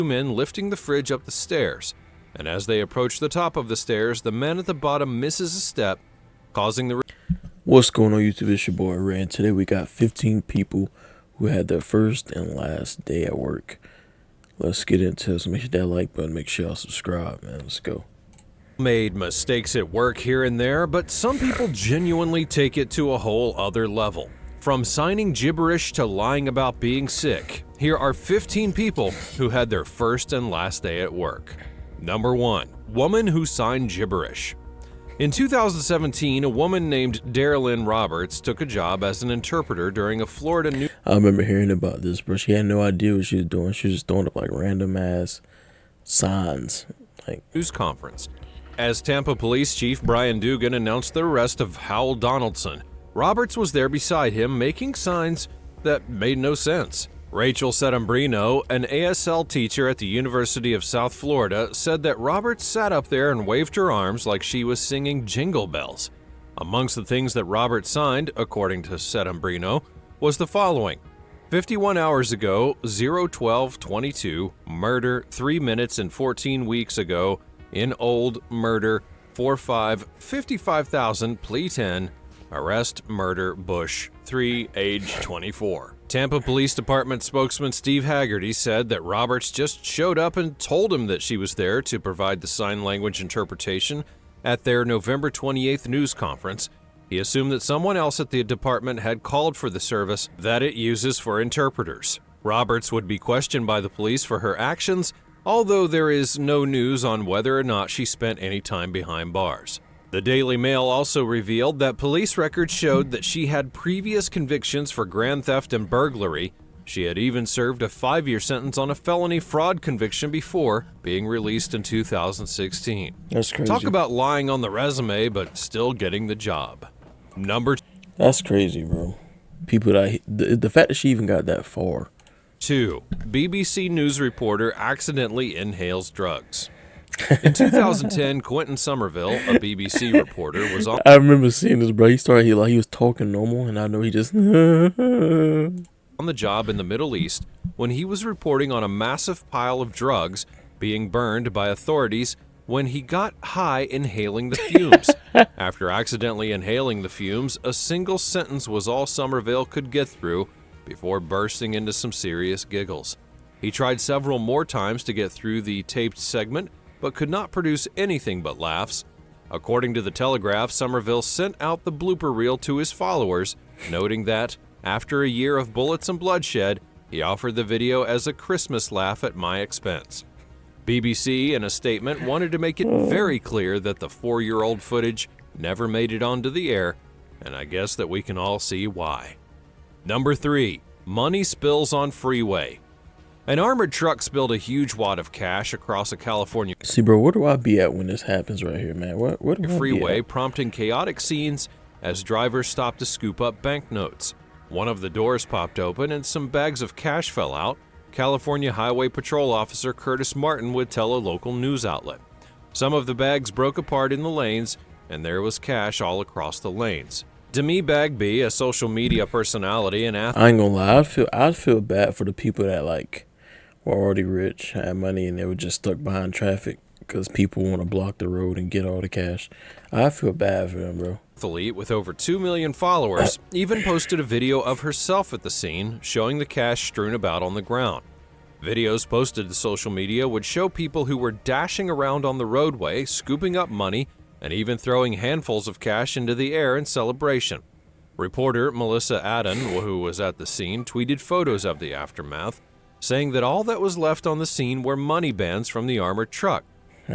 men lifting the fridge up the stairs, and as they approach the top of the stairs, the man at the bottom misses a step, causing the... What's going on, YouTube? It's your boy Ray, and today we got 15 people who had their first and last day at work. Let's get into it. So make sure that like button, make sure y'all subscribe, man. Let's go. Made mistakes at work here and there, but some people genuinely take it to a whole other level. From signing gibberish to lying about being sick, here are 15 people who had their first and last day at work. Number 1. Woman who signed gibberish. In 2017, a woman named Darylyn Roberts took a job as an interpreter during a Florida news... I remember hearing about this, bro. She had no idea what she was doing. She was just throwing up like random ass signs. News conference. As Tampa Police Chief Brian Dugan announced the arrest of Howell Donaldson, Roberts was there beside him making signs that made no sense. Rachel Settembrino, an ASL teacher at the University of South Florida, said that Roberts sat up there and waved her arms like she was singing Jingle Bells. Amongst the things that Roberts signed, according to Settembrino, was the following: 51 hours ago, 01222, murder, 3 minutes and 14 weeks ago, in old, murder, 45, 55,000, plea 10, arrest, murder, Bush, 3, age 24. Tampa Police Department spokesman Steve Haggerty said that Roberts just showed up and told him that she was there to provide the sign language interpretation at their November 28th news conference. He assumed that someone else at the department had called for the service that it uses for interpreters. Roberts would be questioned by the police for her actions, although there is no news on whether or not she spent any time behind bars. The Daily Mail also revealed that police records showed that she had previous convictions for grand theft and burglary. She had even served a 5-year sentence on a felony fraud conviction before being released in 2016. That's crazy. Talk about lying on the resume, but still getting the job. Number 2. That's crazy, bro. People that the fact that she even got that far. 2. BBC News reporter accidentally inhales drugs. In 2010, Quentin Somerville, a BBC reporter, was on... I remember seeing this, bro. He was talking normal, and I know he just... on the job in the Middle East when he was reporting on a massive pile of drugs being burned by authorities when he got high inhaling the fumes. After accidentally inhaling the fumes, a single sentence was all Somerville could get through before bursting into some serious giggles. He tried several more times to get through the taped segment, but could not produce anything but laughs. According to the Telegraph, Somerville sent out the blooper reel to his followers, noting that, after a year of bullets and bloodshed, he offered the video as a Christmas laugh at my expense. BBC, in a statement, wanted to make it very clear that the 4-year-old footage never made it onto the air, and I guess that we can all see why. Number 3. Money spills on freeway. An armored truck spilled a huge wad of cash across a California... See, bro, where do I be at when this happens right here, man? Where do I freeway, be at? Prompting chaotic scenes as drivers stopped to scoop up banknotes. One of the doors popped open and some bags of cash fell out, California Highway Patrol Officer Curtis Martin would tell a local news outlet. Some of the bags broke apart in the lanes, and there was cash all across the lanes. Demi Bagby, a social media personality and athlete... I ain't gonna lie, I'd feel bad for the people that, were already rich, had money, and they were just stuck behind traffic because people want to block the road and get all the cash. I feel bad for them, bro. Athlete with over 2 million followers even posted a video of herself at the scene, showing the cash strewn about on the ground. Videos posted to social media would show people who were dashing around on the roadway, scooping up money, and even throwing handfuls of cash into the air in celebration. Reporter Melissa Adden, who was at the scene, tweeted photos of the aftermath, saying that all that was left on the scene were money bands from the armored truck.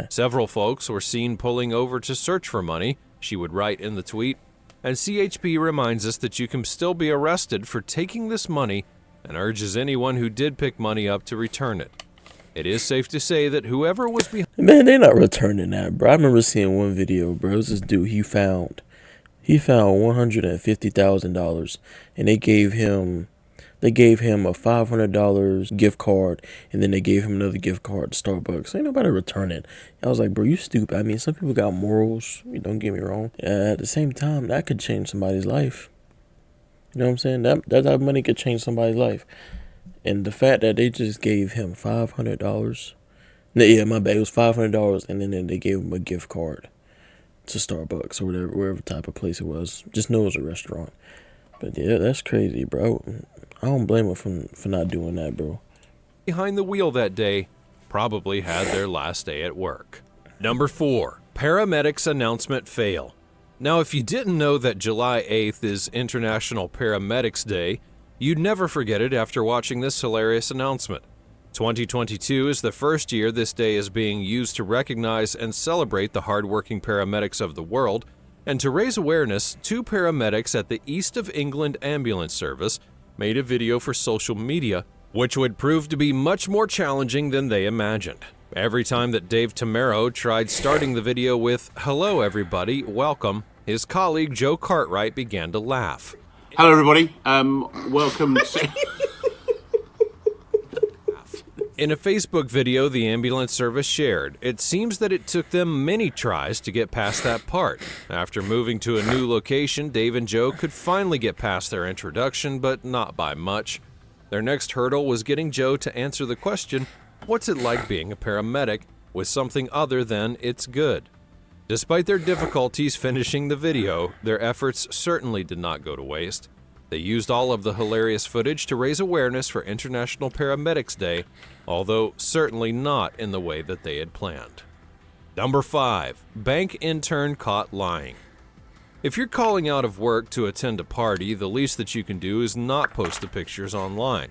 Several folks were seen pulling over to search for money, she would write in the tweet, and CHP reminds us that you can still be arrested for taking this money and urges anyone who did pick money up to return it. It is safe to say that whoever was behind... Man, they're not returning that, bro. I remember seeing one video, bro. It was this dude, he found $150,000, and they gave him a $500 gift card, and then they gave him another gift card to Starbucks. Ain't nobody returning. I was like, bro, you stupid. I mean, some people got morals. Don't get me wrong. At the same time, that could change somebody's life. You know what I'm saying? That money could change somebody's life. And the fact that they just gave him $500. No, yeah, my bad. It was $500, and then they gave him a gift card to Starbucks or whatever type of place it was. Just know it was a restaurant. But yeah, that's crazy, bro. I don't blame him for not doing that, bro. Behind the wheel that day probably had their last day at work. Number 4. Paramedics announcement fail. Now, if you didn't know that July 8th is International Paramedics Day, you'd never forget it after watching this hilarious announcement. 2022 is the first year this day is being used to recognize and celebrate the hardworking paramedics of the world, and to raise awareness, 2 paramedics at the East of England Ambulance Service made a video for social media, which would prove to be much more challenging than they imagined. Every time that Dave Tamaro tried starting the video with, "Hello everybody, welcome," his colleague Joe Cartwright began to laugh. Hello everybody, welcome to... In a Facebook video the ambulance service shared, it seems that it took them many tries to get past that part. After moving to a new location, Dave and Joe could finally get past their introduction, but not by much. Their next hurdle was getting Joe to answer the question, "What's it like being a paramedic?" with something other than "It's good." Despite their difficulties finishing the video, their efforts certainly did not go to waste. They used all of the hilarious footage to raise awareness for International Paramedics Day, although certainly not in the way that they had planned. Number 5. Bank intern caught lying. If you're calling out of work to attend a party, the least that you can do is not post the pictures online.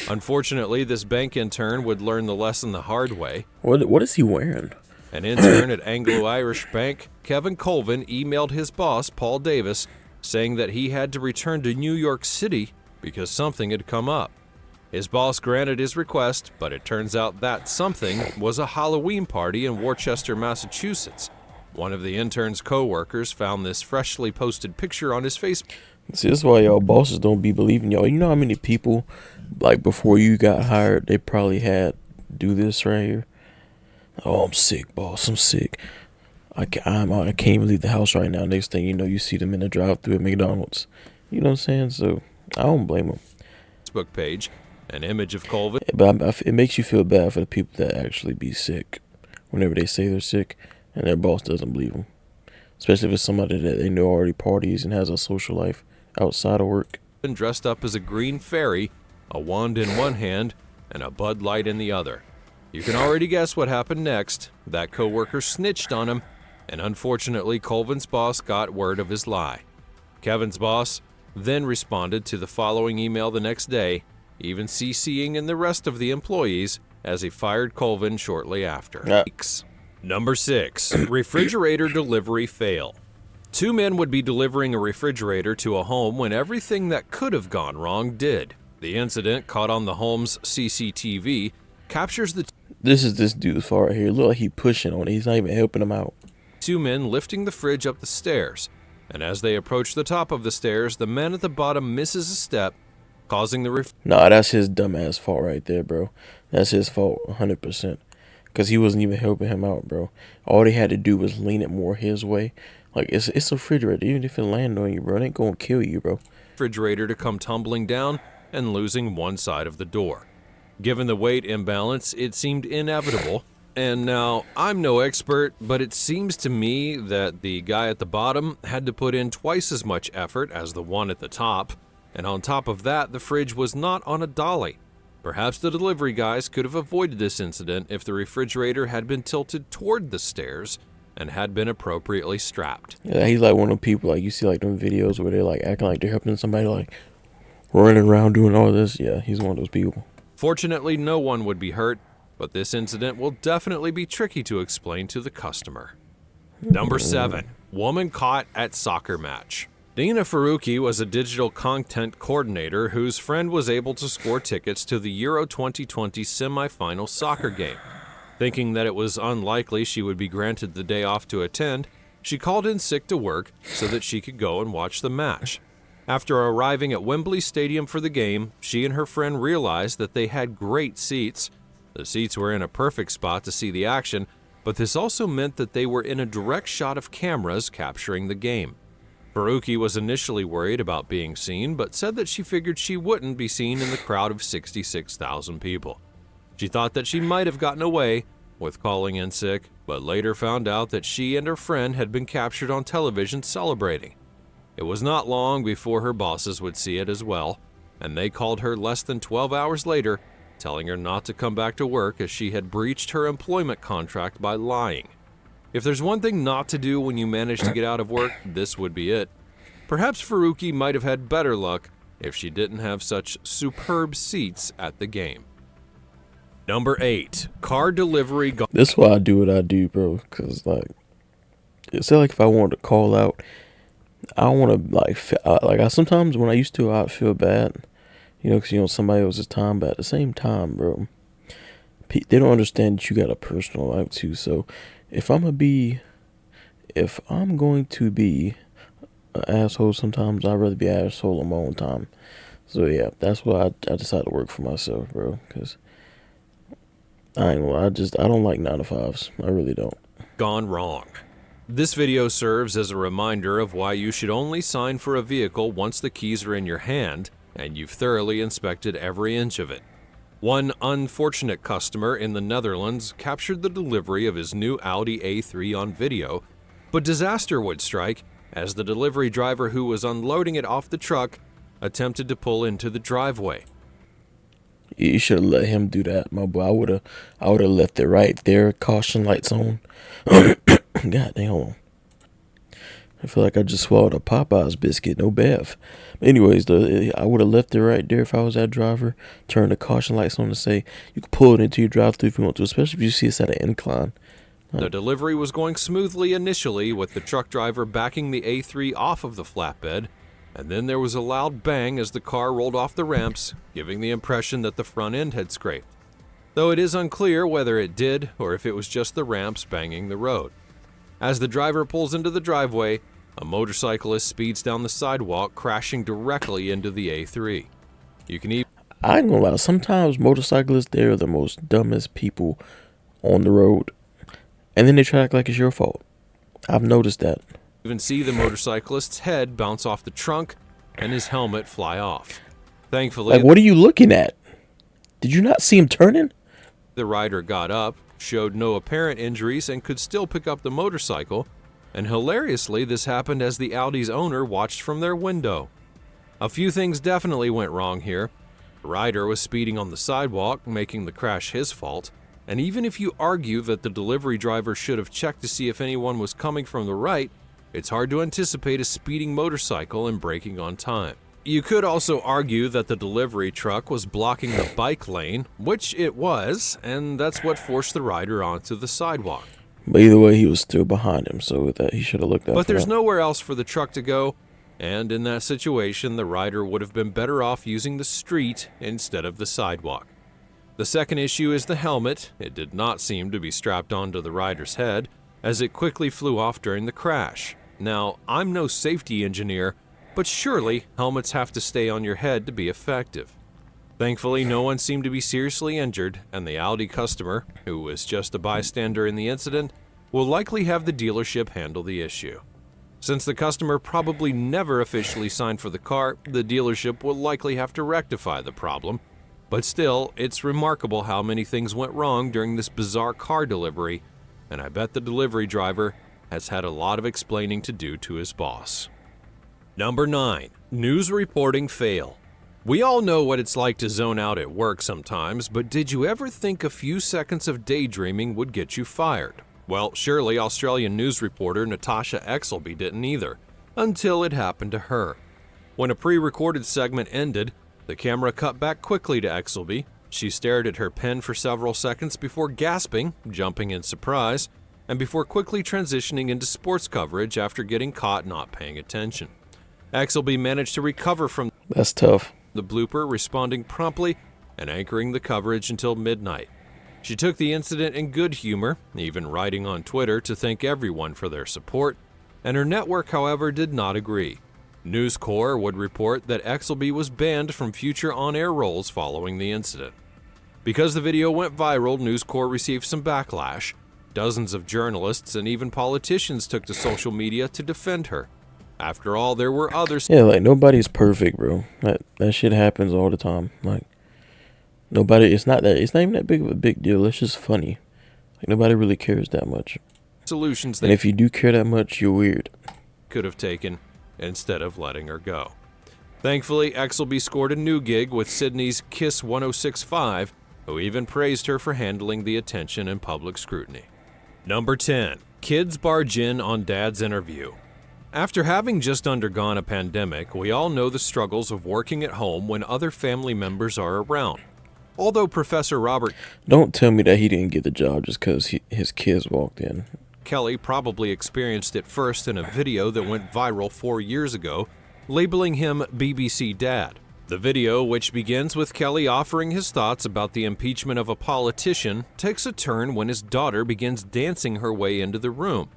Unfortunately, this bank intern would learn the lesson the hard way. What is he wearing? An intern at Anglo-Irish Bank, Kevin Colvin, emailed his boss, Paul Davis, saying that he had to return to New York City because something had come up. His boss granted his request, but it turns out that something was a Halloween party in Worcester, Massachusetts. One of the intern's co-workers found this freshly posted picture on his Facebook. See, that's why y'all bosses don't be believing y'all. You know how many people, like before you got hired, they probably had do this right here? "Oh, I'm sick, boss. I'm sick. I can't even leave the house right now." Next thing you know, you see them in the drive-thru at McDonald's. You know what I'm saying? So I don't blame them. Facebook page, an image of Colvin. But it makes you feel bad for the people that actually be sick whenever they say they're sick and their boss doesn't believe them. Especially if it's somebody that they know already parties and has a social life outside of work. Dressed up as a green fairy, a wand in one hand, and a Bud Light in the other. You can already guess what happened next. That coworker snitched on him, and unfortunately Colvin's boss got word of his lie. Kevin's boss then responded to the following email the next day, even CCing in the rest of the employees, as he fired Colvin shortly after. Number 6. Refrigerator delivery fail. 2 men would be delivering a refrigerator to a home when everything that could have gone wrong did. The incident, caught on the home's CCTV, captures the This is this dude's fault right here. Look like he pushing on it. He's not even helping him out. 2 men lifting the fridge up the stairs, and as they approach the top of the stairs, the man at the bottom misses a step, causing the Nah, that's his dumbass fault right there, bro. That's his fault, 100%. Because he wasn't even helping him out, bro. All they had to do was lean it more his way. Like, it's a refrigerator. Even if it landed on you, bro, it ain't gonna kill you, bro. refrigerator to come tumbling down and losing one side of the door. Given the weight imbalance, it seemed inevitable. And now, I'm no expert, but it seems to me that the guy at the bottom had to put in twice as much effort as the one at the top, and on top of that, the fridge was not on a dolly. Perhaps the delivery guys could have avoided this incident if the refrigerator had been tilted toward the stairs and had been appropriately strapped. Yeah, he's like one of them people, like, you see, like, them videos where they're, like, acting like they're helping somebody, like, running around doing all this. Yeah, he's one of those people. Fortunately, no one would be hurt, but this incident will definitely be tricky to explain to the customer. Number 7. Woman caught at soccer match. Dina Faruqi was a digital content coordinator whose friend was able to score tickets to the Euro 2020 semifinal soccer game. Thinking that it was unlikely she would be granted the day off to attend, she called in sick to work so that she could go and watch the match. After arriving at Wembley Stadium for the game, she and her friend realized that they had great seats. The seats were in a perfect spot to see the action, but this also meant that they were in a direct shot of cameras capturing the game. Faruqi was initially worried about being seen, but said that she figured she wouldn't be seen in the crowd of 66,000 people. She thought that she might have gotten away with calling in sick, but later found out that she and her friend had been captured on television celebrating. It was not long before her bosses would see it as well, and they called her less than 12 hours later, telling her not to come back to work as she had breached her employment contract by lying. If there's one thing not to do when you manage to get out of work, this would be it. Perhaps Faruqi might have had better luck if she didn't have such superb seats at the game. Number 8. Car delivery. That's why I do what I do, bro. Because, it's like if I wanted to call out, I don't want to, sometimes when I used to, I'd feel bad. Because, somebody else's time. But at the same time, bro, they don't understand that you got a personal life, too. So, if I'm going to be an asshole sometimes, I'd rather be an asshole on my own time. So yeah, that's why I decided to work for myself, bro. Cause I don't like 9 to 5s. I really don't. Gone wrong. This video serves as a reminder of why you should only sign for a vehicle once the keys are in your hand and you've thoroughly inspected every inch of it. One unfortunate customer in the Netherlands captured the delivery of his new Audi A3 on video, but disaster would strike as the delivery driver who was unloading it off the truck attempted to pull into the driveway. You should have let him do that, my boy. I would have left it right there, caution lights on. God damn, hold on. I feel like I just swallowed a Popeye's biscuit, no bath. Anyways, I would have left it right there if I was that driver. Turn the caution lights on to say you can pull it into your drive-thru if you want to, especially if you see it's at an incline. The delivery was going smoothly initially, with the truck driver backing the A3 off of the flatbed, and then there was a loud bang as the car rolled off the ramps, giving the impression that the front end had scraped, though it is unclear whether it did or if it was just the ramps banging the road. As the driver pulls into the driveway, a motorcyclist speeds down the sidewalk, crashing directly into the A3. I ain't gonna lie, sometimes motorcyclists, they're the most dumbest people on the road. And then they try to act like it's your fault. I've noticed that. Even see the motorcyclist's head bounce off the trunk and his helmet fly off. Thankfully, what are you looking at? Did you not see him turning? The rider got up, showed no apparent injuries, and could still pick up the motorcycle. And hilariously, this happened as the Audi's owner watched from their window. A few things definitely went wrong here. The rider was speeding on the sidewalk, making the crash his fault. And even if you argue that the delivery driver should have checked to see if anyone was coming from the right, it's hard to anticipate a speeding motorcycle and braking on time. You could also argue that the delivery truck was blocking the bike lane, which it was, and that's what forced the rider onto the sidewalk. But either way, he was still behind him, so that he should have looked out. But there's nowhere else for the truck to go, and in that situation, the rider would have been better off using the street instead of the sidewalk. The second issue is the helmet. It did not seem to be strapped onto the rider's head, as it quickly flew off during the crash. Now, I'm no safety engineer, but surely helmets have to stay on your head to be effective. Thankfully, no one seemed to be seriously injured, and the Audi customer, who was just a bystander in the incident, will likely have the dealership handle the issue. Since the customer probably never officially signed for the car, the dealership will likely have to rectify the problem. But still, it's remarkable how many things went wrong during this bizarre car delivery, and I bet the delivery driver has had a lot of explaining to do to his boss. Number 9. News reporting fail. We all know what it's like to zone out at work sometimes, but did you ever think a few seconds of daydreaming would get you fired? Well, surely Australian news reporter Natasha Exelby didn't either, until it happened to her. When a pre-recorded segment ended, the camera cut back quickly to Exelby. She stared at her pen for several seconds before gasping, jumping in surprise, and before quickly transitioning into sports coverage after getting caught not paying attention. Exelby managed to recover from That's tough. the blooper, responding promptly and anchoring the coverage until midnight. She took the incident in good humor, even writing on Twitter to thank everyone for their support, and her network, however, did not agree. News Corp would report that Exelby was banned from future on-air roles following the incident. Because the video went viral, News Corp received some backlash. Dozens of journalists and even politicians took to social media to defend her. After all, there were others. Yeah, like nobody's perfect, bro. That shit happens all the time. Like nobody. It's not even that big of a big deal. It's just funny. Like nobody really cares that much. Solutions And they if you do care that much, you're weird. could have taken instead of letting her go. Thankfully, Exelby scored a new gig with Sydney's Kiss 106.5, who even praised her for handling the attention and public scrutiny. Number 10. Kids barge in on dad's interview. After having just undergone a pandemic, we all know the struggles of working at home when other family members are around. Although Professor Robert Don't tell me that he didn't get the job just because his kids walked in. Kelly probably experienced it first in a video that went viral 4 years ago, labeling him BBC Dad. The video, which begins with Kelly offering his thoughts about the impeachment of a politician, takes a turn when his daughter begins dancing her way into the room.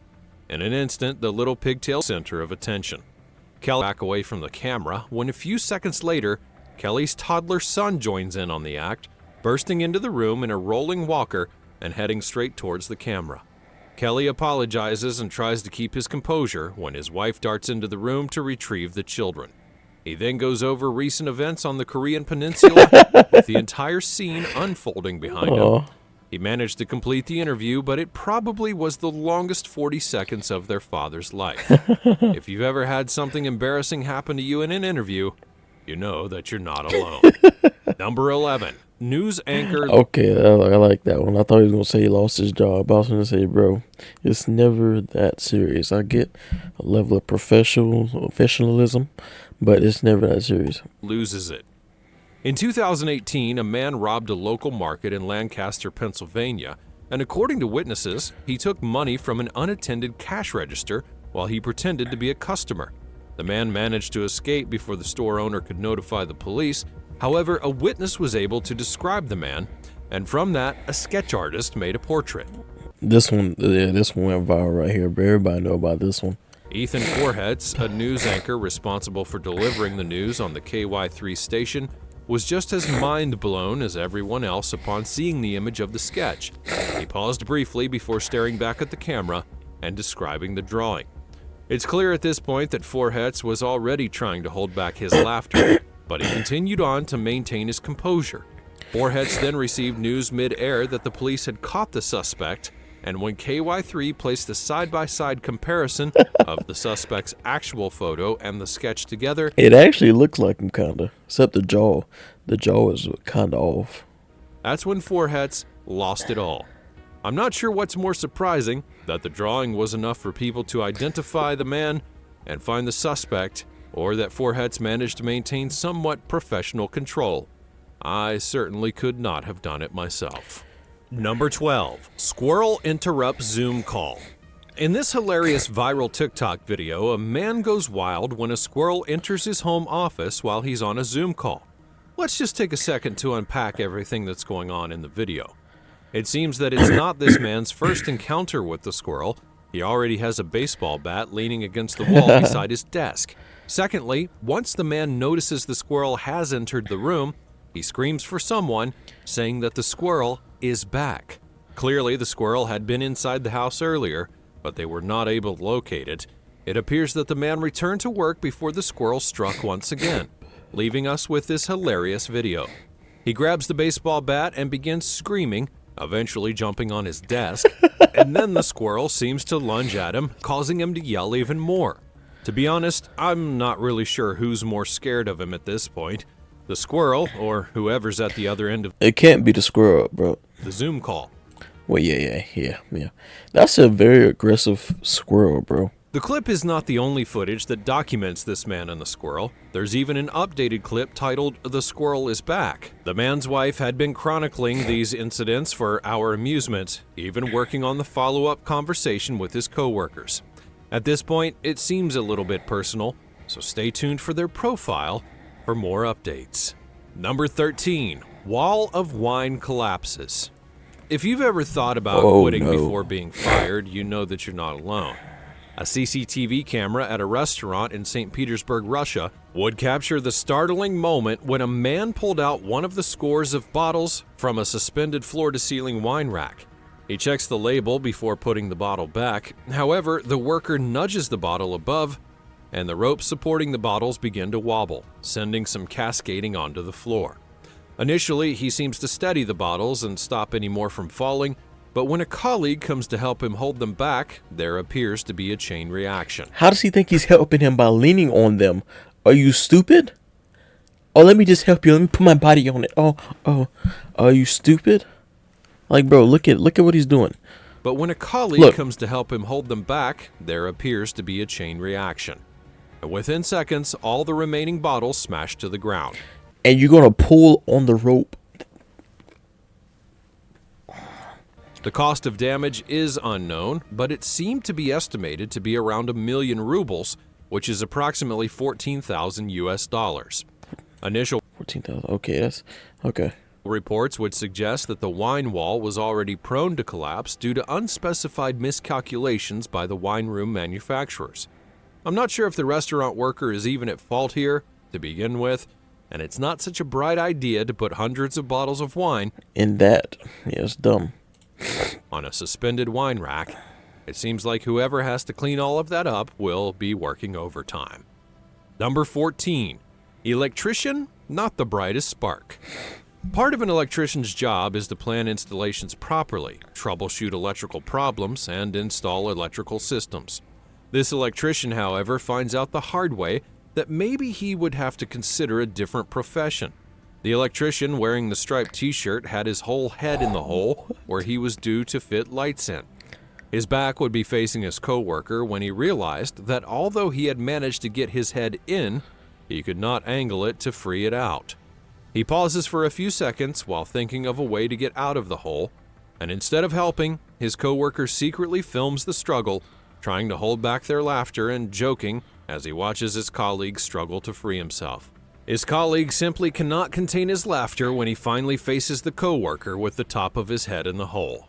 In an instant, the little pigtail center of attention. Kelly back away from the camera when a few seconds later, Kelly's toddler son joins in on the act, bursting into the room in a rolling walker and heading straight towards the camera. Kelly apologizes and tries to keep his composure when his wife darts into the room to retrieve the children. He then goes over recent events on the Korean Peninsula, with the entire scene unfolding behind him. He managed to complete the interview, but it probably was the longest 40 seconds of their father's life. If you've ever had something embarrassing happen to you in an interview, you know that you're not alone. Number 11. News anchor. Okay, I like that one. I thought he was going to say he lost his job. I was going to say, bro, it's never that serious. I get a level of professionalism, but it's never that serious. Loses it. In 2018, a man robbed a local market in Lancaster, Pennsylvania, and according to witnesses, he took money from an unattended cash register while he pretended to be a customer. The man managed to escape before the store owner could notify the police. However, a witness was able to describe the man, and from that, a sketch artist made a portrait. This one went viral right here, but everybody know about this one. Ethan Forhetz, a news anchor responsible for delivering the news on the KY3 station, was just as mind-blown as everyone else upon seeing the image of the sketch. He paused briefly before staring back at the camera and describing the drawing. It's clear at this point that Forhetz was already trying to hold back his laughter, but he continued on to maintain his composure. Forhetz then received news mid-air that the police had caught the suspect, and when KY3 placed a side-by-side comparison of the suspect's actual photo and the sketch together, it actually looks like him, kinda, except the jaw. The jaw is kinda off. That's when Forhetz lost it all. I'm not sure what's more surprising, that the drawing was enough for people to identify the man and find the suspect, or that Forhetz managed to maintain somewhat professional control. I certainly could not have done it myself. Number 12. Squirrel interrupts Zoom call. In this hilarious viral TikTok video, a man goes wild when a squirrel enters his home office while he's on a Zoom call. Let's just take a second to unpack everything that's going on in the video. It seems that it's not this man's first encounter with the squirrel. He already has a baseball bat leaning against the wall beside his desk. Secondly, once the man notices the squirrel has entered the room, he screams for someone, saying that the squirrel is back. Clearly, the squirrel had been inside the house earlier, but they were not able to locate it. It appears that the man returned to work before the squirrel struck once again, leaving us with this hilarious video. He grabs the baseball bat and begins screaming, eventually jumping on his desk, and then the squirrel seems to lunge at him, causing him to yell even more. To be honest, I'm not really sure who's more scared of him at this point. The squirrel, or whoever's at the other end of It can't be the squirrel, bro. the Zoom call. Well, yeah. That's a very aggressive squirrel, bro. The clip is not the only footage that documents this man and the squirrel. There's even an updated clip titled "The Squirrel is Back." The man's wife had been chronicling these incidents for our amusement, even working on the follow-up conversation with his coworkers. At this point, it seems a little bit personal, so stay tuned for their profile for more updates. Number 13. Wall of wine collapses. If you've ever thought about quitting before being fired, you know that you're not alone. A CCTV camera at a restaurant in St. Petersburg, Russia, would capture the startling moment when a man pulled out one of the scores of bottles from a suspended floor-to-ceiling wine rack. He checks the label before putting the bottle back. However, the worker nudges the bottle above, and the ropes supporting the bottles begin to wobble, sending some cascading onto the floor. Initially, he seems to steady the bottles and stop any more from falling, but when a colleague comes to help him hold them back, there appears to be a chain reaction. How does he think he's helping him by leaning on them? Are you stupid? Oh, let me just help you. Let me put my body on it. Oh, are you stupid? Like, bro, look at what he's doing. But when a colleague comes to help him hold them back, there appears to be a chain reaction. And within seconds, all the remaining bottles smash to the ground. And you're going to pull on the rope. The cost of damage is unknown, but it seemed to be estimated to be around 1 million rubles, which is approximately 14,000 US dollars. Initial 14,000. Okay, that's okay. Reports would suggest that the wine wall was already prone to collapse due to unspecified miscalculations by the wine room manufacturers. I'm not sure if the restaurant worker is even at fault here to begin with, and it's not such a bright idea to put hundreds of bottles of wine in that. Yeah, it's dumb. On a suspended wine rack. It seems like whoever has to clean all of that up will be working overtime. Number 14. Electrician, not the brightest spark. Part of an electrician's job is to plan installations properly, troubleshoot electrical problems, and install electrical systems. This electrician, however, finds out the hard way that maybe he would have to consider a different profession. The electrician wearing the striped t-shirt had his whole head in the hole where he was due to fit lights in. His back would be facing his co-worker when he realized that although he had managed to get his head in, he could not angle it to free it out. He pauses for a few seconds while thinking of a way to get out of the hole, and instead of helping, his co-worker secretly films the struggle, trying to hold back their laughter and joking as he watches his colleague struggle to free himself. His colleague simply cannot contain his laughter when he finally faces the co-worker with the top of his head in the hole.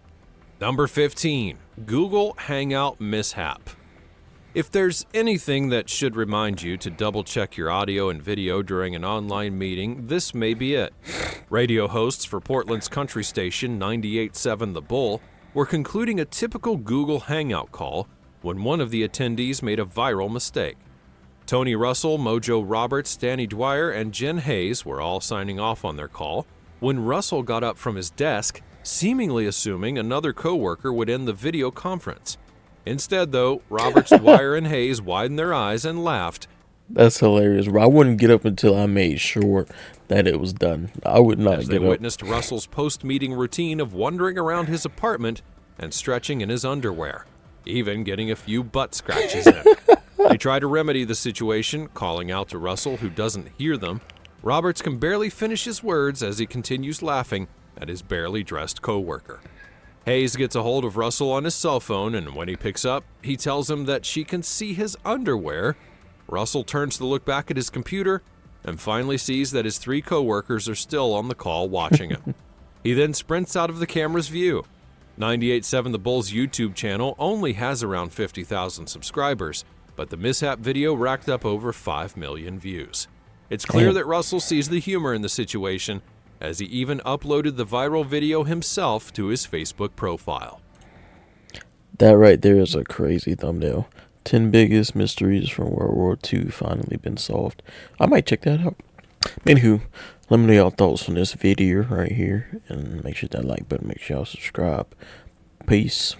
Number 15. Google Hangout Mishap. If there's anything that should remind you to double-check your audio and video during an online meeting, this may be it. Radio hosts for Portland's country station 98.7 The Bull were concluding a typical Google Hangout call when one of the attendees made a viral mistake. Tony Russell, Mojo Roberts, Danny Dwyer, and Jen Hayes were all signing off on their call when Russell got up from his desk, seemingly assuming another coworker would end the video conference. Instead, though, Roberts, Dwyer, and Hayes widened their eyes and laughed. That's hilarious. I wouldn't get up until I made sure that it was done. I would not as get they up. Witnessed Russell's post-meeting routine of wandering around his apartment and stretching in his underwear, even getting a few butt scratches in. They try to remedy the situation, calling out to Russell, who doesn't hear them. Roberts can barely finish his words as he continues laughing at his barely dressed coworker. Hayes gets a hold of Russell on his cell phone, and when he picks up, he tells him that she can see his underwear. Russell turns to look back at his computer and finally sees that his 3 coworkers are still on the call watching him. He then sprints out of the camera's view. 98.7 The Bull's YouTube channel only has around 50,000 subscribers, but the mishap video racked up over 5 million views. It's clear that Russell sees the humor in the situation, as he even uploaded the viral video himself to his Facebook profile. That right there is a crazy thumbnail. 10 biggest mysteries from World War II finally been solved. I might check that out. Anywho, let me know your thoughts on this video right here, and make sure that like button, make sure y'all subscribe. Peace.